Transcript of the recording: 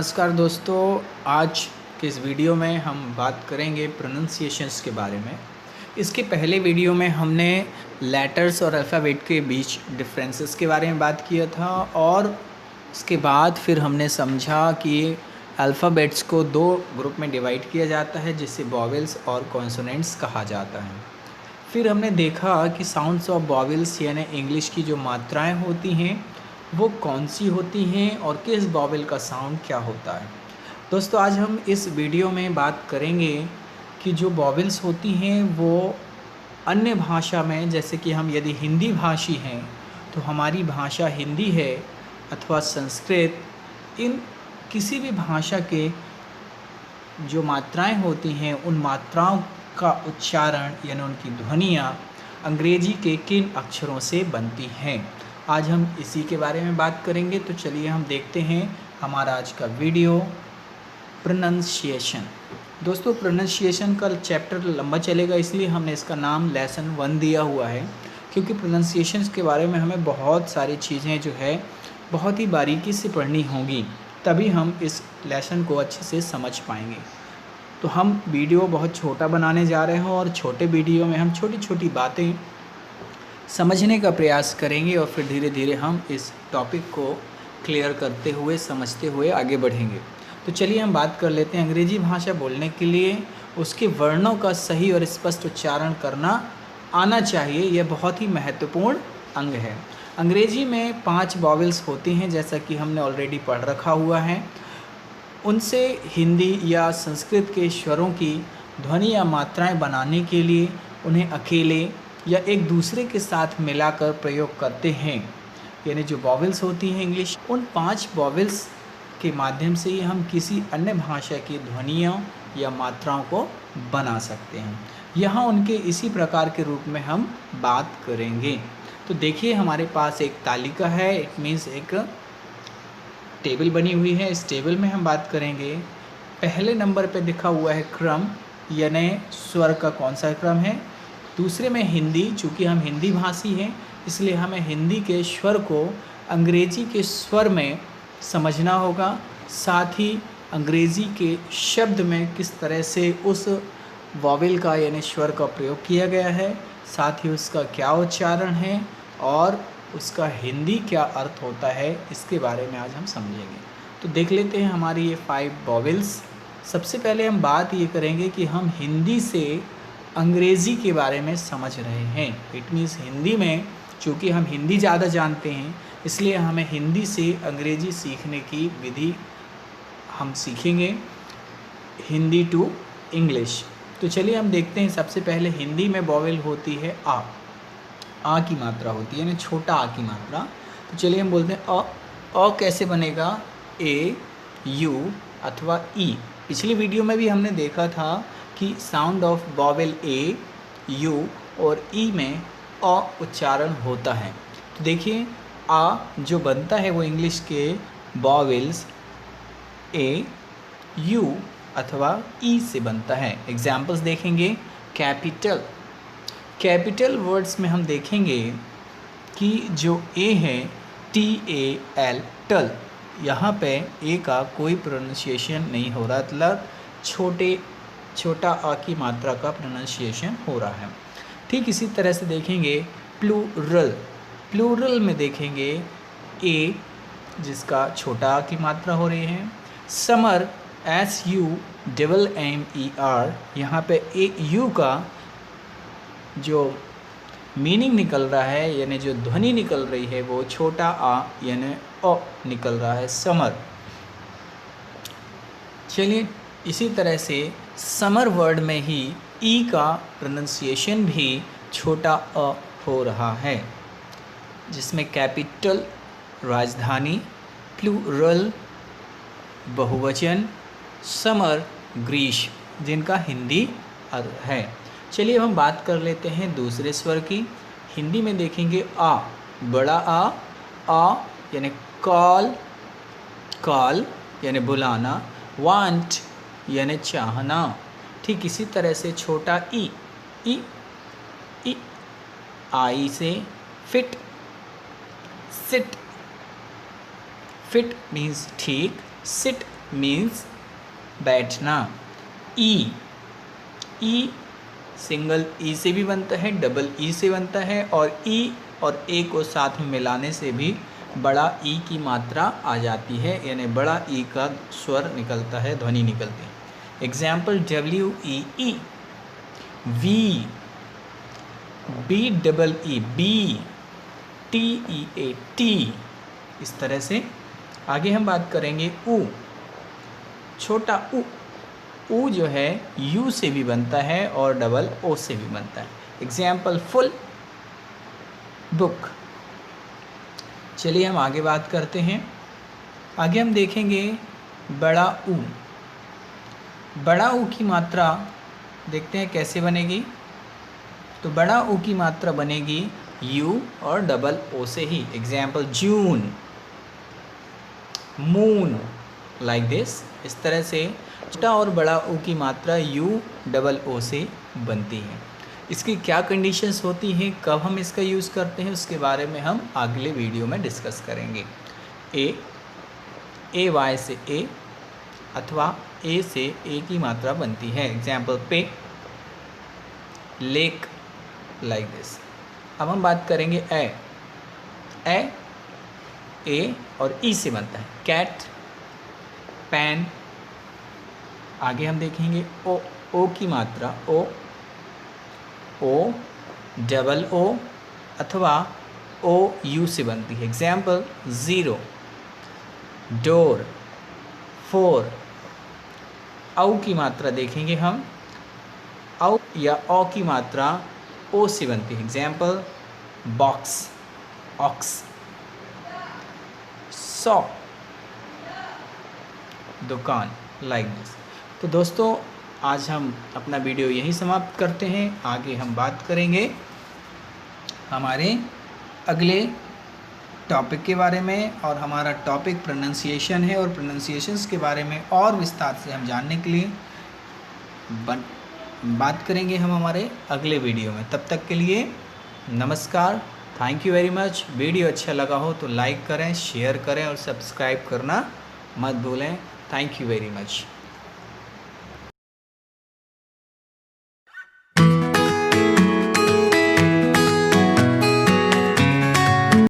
नमस्कार दोस्तों, आज के इस वीडियो में हम बात करेंगे प्रोनंसिएशंस के बारे में। इसके पहले वीडियो में हमने लेटर्स और अल्फ़ाबेट के बीच डिफरेंसेस के बारे में बात किया था और उसके बाद फिर हमने समझा कि अल्फ़ाबेट्स को दो ग्रुप में डिवाइड किया जाता है जिसे वॉवेल्स और कॉन्सोनेंट्स कहा जाता है। फिर हमने देखा कि साउंड्स ऑफ वॉवेल्स यानी इंग्लिश की जो मात्राएं होती हैं वो कौन सी होती हैं और किस वॉवेल का साउंड क्या होता है। दोस्तों, आज हम इस वीडियो में बात करेंगे कि जो वॉवेल्स होती हैं वो अन्य भाषा में, जैसे कि हम यदि हिंदी भाषी हैं तो हमारी भाषा हिंदी है अथवा संस्कृत, इन किसी भी भाषा के जो मात्राएं होती हैं उन मात्राओं का उच्चारण यानी उनकी ध्वनियाँ अंग्रेजी के किन अक्षरों से बनती हैं। आज हम इसी के बारे में बात करेंगे। तो चलिए हम देखते हैं हमारा आज का वीडियो प्रोनंसिएशन। दोस्तों, प्रोनंसिएशन का चैप्टर लंबा चलेगा, इसलिए हमने इसका नाम लेसन 1 दिया हुआ है, क्योंकि प्रोनंसिएशन के बारे में हमें बहुत सारी चीज़ें जो है बहुत ही बारीकी से पढ़नी होंगी, तभी हम इस लेसन को अच्छे से समझ पाएंगे। तो हम वीडियो बहुत छोटा बनाने जा रहे हैं और छोटे वीडियो में हम छोटी छोटी बातें समझने का प्रयास करेंगे और फिर धीरे धीरे हम इस टॉपिक को क्लियर करते हुए समझते हुए आगे बढ़ेंगे। तो चलिए हम बात कर लेते हैं। अंग्रेजी भाषा बोलने के लिए उसके वर्णों का सही और स्पष्ट उच्चारण करना आना चाहिए, यह बहुत ही महत्वपूर्ण अंग है। अंग्रेजी में 5 वॉवेल्स होती हैं, जैसा कि हमने ऑलरेडी पढ़ रखा हुआ है। उनसे हिंदी या संस्कृत के स्वरों की ध्वनि या मात्राएं बनाने के लिए उन्हें अकेले या एक दूसरे के साथ मिलाकर प्रयोग करते हैं। यानी जो वॉवेल्स होती हैं इंग्लिश, उन 5 वॉवेल्स के माध्यम से ही हम किसी अन्य भाषा की ध्वनियों या मात्राओं को बना सकते हैं। यहाँ उनके इसी प्रकार के रूप में हम बात करेंगे। तो देखिए, हमारे पास एक तालिका है, इट मीन्स एक टेबल बनी हुई है। इस टेबल में हम बात करेंगे। पहले नंबर पे लिखा हुआ है क्रम, यानी स्वर का कौन सा क्रम है। दूसरे में हिंदी, चूँकि हम हिंदी भाषी हैं इसलिए हमें हिंदी के स्वर को अंग्रेजी के स्वर में समझना होगा, साथ ही अंग्रेजी के शब्द में किस तरह से उस वॉवेल का यानी स्वर का प्रयोग किया गया है, साथ ही उसका क्या उच्चारण है और उसका हिंदी क्या अर्थ होता है, इसके बारे में आज हम समझेंगे। तो देख लेते हैं हमारी ये 5 वॉवेल्स। सबसे पहले हम बात ये करेंगे कि हम हिंदी से अंग्रेज़ी के बारे में समझ रहे हैं। इट मीन्स हिंदी में, चूँकि हम हिंदी ज़्यादा जानते हैं इसलिए हमें हिंदी से अंग्रेज़ी सीखने की विधि हम सीखेंगे, हिंदी टू इंग्लिश। तो चलिए हम देखते हैं। सबसे पहले हिंदी में वॉवेल होती है आ की मात्रा होती है, यानी छोटा आ की मात्रा। तो चलिए हम बोलते हैं अ कैसे बनेगा, ए यू अथवा ई। पिछली वीडियो में भी हमने देखा था कि sound of vowel A, you और ई में अ उच्चारण होता है। तो देखिए, आ जो बनता है वो इंग्लिश के वॉवेल्स ए, यू अथवा ई से बनता है। एग्जाम्पल्स देखेंगे। कैपिटल, कैपिटल वर्ड्स में हम देखेंगे कि जो ए है TAL, टल, यहाँ पे ए का कोई प्रोनाउंसिएशन नहीं हो रहा, मतलब छोटा आ की मात्रा का प्रोनाउंसिएशन हो रहा है। ठीक इसी तरह से देखेंगे प्लूरल, प्लूरल में देखेंगे ए जिसका छोटा आ की मात्रा हो रही है। समर SUMMER, यहाँ पे ए यू का जो मीनिंग निकल रहा है यानी जो ध्वनि निकल रही है वो छोटा आ यानी अ निकल रहा है, समर। चलिए, इसी तरह से समर वर्ड में ही ई का प्रोनाउंसिएशन भी छोटा अ हो रहा है, जिसमें कैपिटल राजधानी, प्लूरल बहुवचन, समर ग्रीष्म, जिनका हिंदी अर्थ है। चलिए हम बात कर लेते हैं दूसरे स्वर की। हिंदी में देखेंगे आ, बड़ा आ यानी कॉल, कॉल यानी बुलाना, वांट यानी चाहना। ठीक इसी तरह से छोटा ई, आई से फिट, सिट, फिट मीन्स ठीक, सिट मीन्स बैठना। ई, ई सिंगल ई से भी बनता है, डबल ई से बनता है, और ई और ए को साथ में मिलाने से भी बड़ा ई की मात्रा आ जाती है, यानी बड़ा ई का स्वर निकलता है, ध्वनि निकलती है। Example WEE, wee, BEE, bee, TEA, tea. इस तरह से आगे हम बात करेंगे ऊ, छोटा ऊ। ऊ जो है यू से भी बनता है और डबल ओ से भी बनता है। Example full, book. चलिए हम आगे बात करते हैं। आगे हम देखेंगे बड़ा ऊ। बड़ा ऊ की मात्रा देखते हैं कैसे बनेगी। तो बड़ा ऊ की मात्रा बनेगी यू और डबल ओ से ही। Example June, moon, like this. इस तरह से छोटा और बड़ा ऊ की मात्रा यू डबल ओ से बनती है। इसकी क्या कंडीशंस होती हैं, कब हम इसका यूज़ करते हैं, उसके बारे में हम अगले वीडियो में डिस्कस करेंगे। ए वाई से ए अथवा ए से ए की मात्रा बनती है। एग्जाम्पल पे, लेक, लाइक दिस। अब हम बात करेंगे ए और ई से बनता है। Cat, pan. आगे हम देखेंगे ओ की मात्रा ओ डबल ओ अथवा ओ यू से बनती है। Example zero, door, four. औ की मात्रा देखेंगे हम, औ या ओ की मात्रा ओ से बनती है। एग्जाम्पल बॉक्स, ऑक्स, सॉ, दुकान, लाइक दिस। तो दोस्तों आज हम अपना वीडियो यहीं समाप्त करते हैं। आगे हम बात करेंगे हमारे अगले टॉपिक के बारे में, और हमारा टॉपिक प्रोनाउंसिएशन है, और प्रोनाउंसिएशंस के बारे में और विस्तार से हम जानने के लिए बात करेंगे हम हमारे अगले वीडियो में। तब तक के लिए नमस्कार, thank you very much. Video अच्छा लगा हो तो लाइक करें, शेयर करें और सब्सक्राइब करना मत भूलें। Thank you very much.